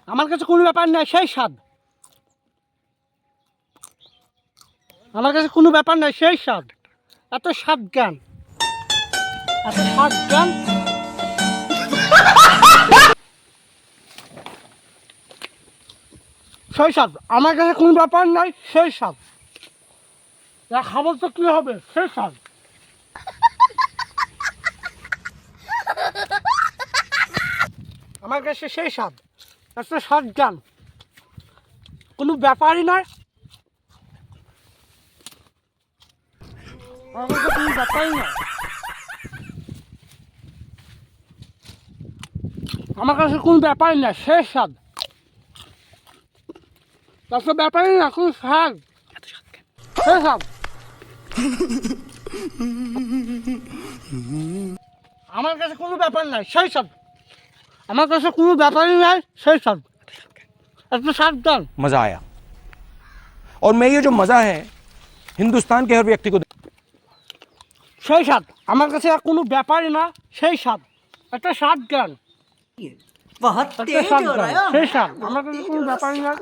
আমার কাছে কোনো ব্যাপার নাই সেই স্বাদ। আমার কাছে কোনো ব্যাপার নাই সেই স্বাদ। এত স্বাদ জ্ঞান, এত স্বাদ জ্ঞান। সেই স্বাদ আমার কাছে কোনো ব্যাপার নাই সেই স্বাদ। খাবার তো কী হবে সেই স্বাদ। আমার কাছে সেই স্বাদ, এত স্বাদ জ্ঞান, কোনো ব্যাপারই নয়। আমার কাছে কোনো ব্যাপারই নয়। আমার কাছে কোনো ব্যাপারই না সেই স্বাদ। এত ব্যাপারই না, কোনো স্বাদ, সেই স্বাদ। আমার কাছে কোনো ব্যাপার নাই সেই স্বাদ। আমার কাছে কোনো ব্যাপারই নাই সেই স্বাদ। এত স্বাদ জ্ঞান। मजा आया और मैं ये जो मजा है हिंदुस्तान के हर व्यक्ति को সেই স্বাদ আমার কাছে আর কোনো ব্যাপারই না সেই স্বাদ। একটা স্বাদ জ্ঞান, बहुत একটা तेज স্বাদ हो জ্ঞান, रहा है সেই স্বাদ। আমার কাছে কোনো ব্যাপারই না